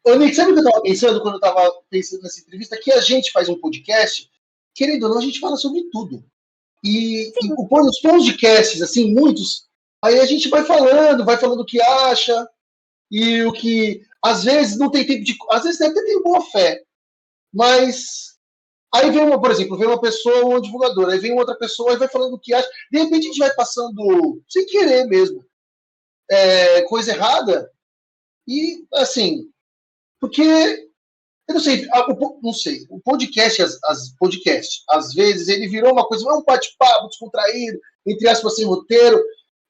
Ô, Nick, sabe o que eu estava pensando quando eu estava pensando nessa entrevista? Que a gente faz um podcast, querendo ou não, a gente fala sobre tudo. E Sim. os podcasts, assim, muitos, aí a gente vai falando o que acha, e o que. Às vezes não tem tempo de. Às vezes até tem boa fé, mas. Aí vem uma, por exemplo, vem uma pessoa, um divulgador, aí vem outra pessoa e vai falando o que acha. De repente a gente vai passando, sem querer mesmo, coisa errada. E, assim, porque eu não sei, não sei. O podcast, podcast, às vezes, ele virou uma coisa, é um bate-papo descontraído, entre aspas, sem roteiro.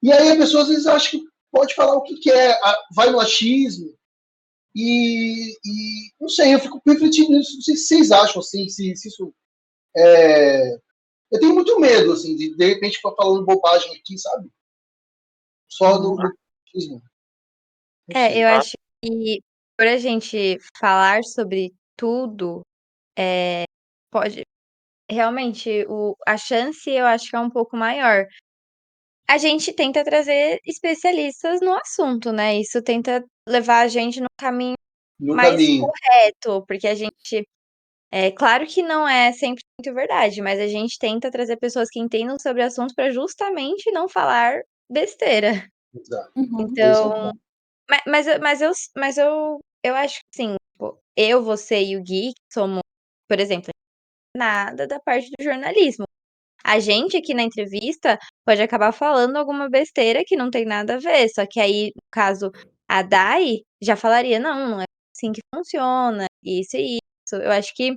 E aí a pessoa às vezes acha que pode falar o que quer, vai no achismo. E não sei, eu fico refletindo nisso. Não sei se vocês acham assim, se isso. Eu tenho muito medo, assim, de repente ficar falando bobagem aqui, sabe? Só no achismo. Não sei. Eu acho que por a gente falar sobre tudo, pode realmente a chance eu acho que é um pouco maior. A gente tenta trazer especialistas no assunto, né, isso tenta levar a gente no caminho No mais caminho. correto, porque a gente claro que não é 100% verdade, mas a gente tenta trazer pessoas que entendam sobre o assunto para justamente não falar besteira. Exato. Uhum. Esse é o Então ponto. mas eu acho que assim, tipo, eu, você e o Gui somos, por exemplo, nada da parte do jornalismo. A gente aqui na entrevista pode acabar falando alguma besteira que não tem nada a ver, só que aí, no caso, a Dai já falaria: "Não é assim que funciona, isso e isso". Eu acho que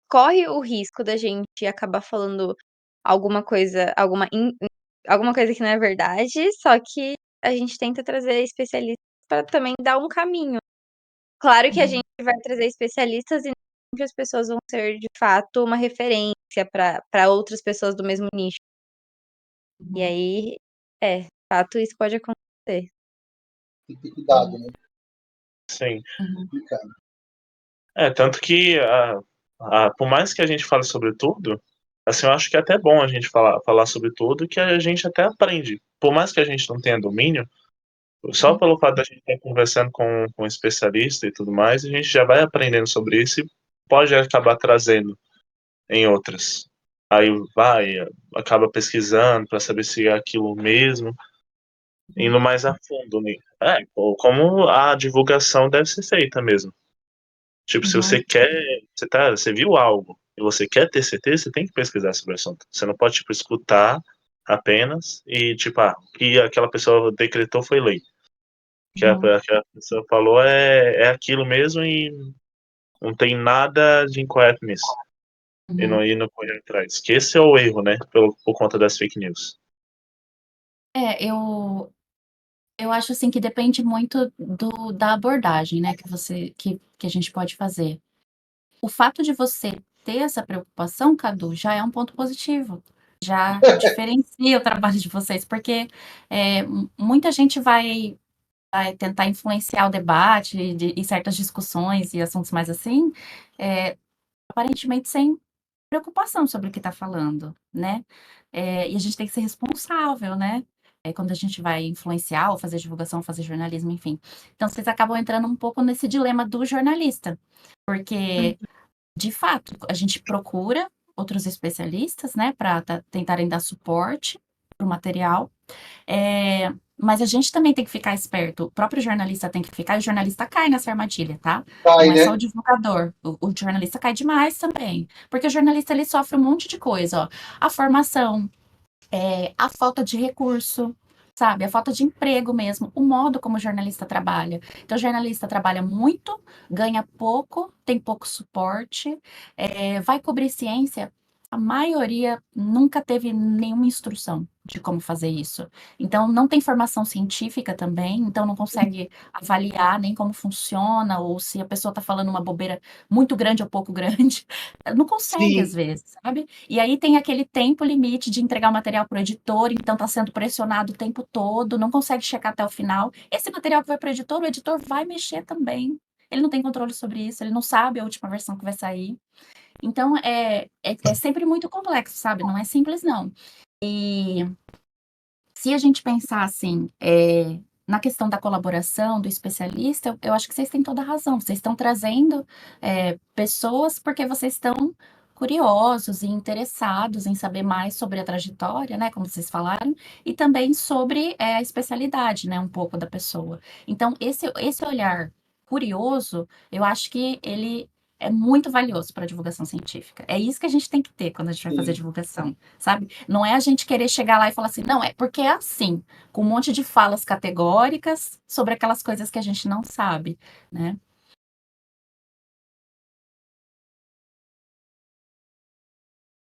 corre o risco da gente acabar falando alguma coisa alguma coisa que não é verdade, só que a gente tenta trazer especialistas para também dar um caminho. Claro que a gente vai trazer especialistas e nem sempre as pessoas vão ser, de fato, uma referência para outras pessoas do mesmo nicho. E aí, de fato, isso pode acontecer. Tem que ter cuidado, né? Sim. Complicado. Tanto que, por mais que a gente fale sobre tudo, assim, eu acho que é até bom a gente falar sobre tudo, que a gente até aprende. Por mais que a gente não tenha domínio, só pelo fato da gente estar conversando com um especialista e tudo mais, a gente já vai aprendendo sobre isso e pode acabar trazendo em outras. Aí acaba pesquisando para saber se é aquilo mesmo, indo mais a fundo, né? Como a divulgação deve ser feita mesmo. Tipo, se você quer, você viu algo e você quer ter certeza, você tem que pesquisar sobre o assunto. Você não pode, tipo, escutar apenas e, tipo, o que aquela pessoa decretou foi lei. O que a pessoa falou é aquilo mesmo e não tem nada de incorreto nisso. E não correr atrás. Que esse é o erro, né? Por conta das fake news. Eu acho, assim, que depende muito da abordagem, né, que a gente pode fazer. O fato de você ter essa preocupação, Cadu, já é um ponto positivo. Já diferencia o trabalho de vocês, porque, muita gente vai tentar influenciar o debate e certas discussões e assuntos mais assim, aparentemente sem preocupação sobre o que está falando, né? E a gente tem que ser responsável, né? Quando a gente vai influenciar ou fazer divulgação, fazer jornalismo, enfim. Então, vocês acabam entrando um pouco nesse dilema do jornalista, porque, de fato, a gente procura outros especialistas, né, para tentarem dar suporte para o material, mas a gente também tem que ficar esperto. O próprio jornalista tem que ficar, e o jornalista cai nessa armadilha, tá? Cai, Não é só o né? divulgador. O jornalista cai demais também. Porque o jornalista ele sofre um monte de coisa, ó. A formação, a falta de recurso, sabe? A falta de emprego mesmo, o modo como o jornalista trabalha. Então, o jornalista trabalha muito, ganha pouco, tem pouco suporte, vai cobrir ciência. A maioria nunca teve nenhuma instrução de como fazer isso. Então, não tem formação científica também, então não consegue avaliar nem como funciona, ou se a pessoa está falando uma bobeira muito grande ou pouco grande. Não consegue, às Sim. vezes, sabe? E aí tem aquele tempo limite de entregar o material para o editor, então está sendo pressionado o tempo todo, não consegue chegar até o final. Esse material que vai para o editor vai mexer também. Ele não tem controle sobre isso, ele não sabe a última versão que vai sair. Então é sempre muito complexo, sabe? Não é simples, não. E se a gente pensar assim, na questão da colaboração, do especialista, eu acho que vocês têm toda a razão. Vocês estão trazendo pessoas porque vocês estão curiosos e interessados em saber mais sobre a trajetória, né, como vocês falaram, e também sobre a especialidade, né, um pouco da pessoa. Então, esse olhar curioso, eu acho que ele é muito valioso para a divulgação científica. É isso que a gente tem que ter quando a gente vai fazer Sim. divulgação, sabe? Não é a gente querer chegar lá e falar assim, não, é porque é assim, com um monte de falas categóricas sobre aquelas coisas que a gente não sabe, né?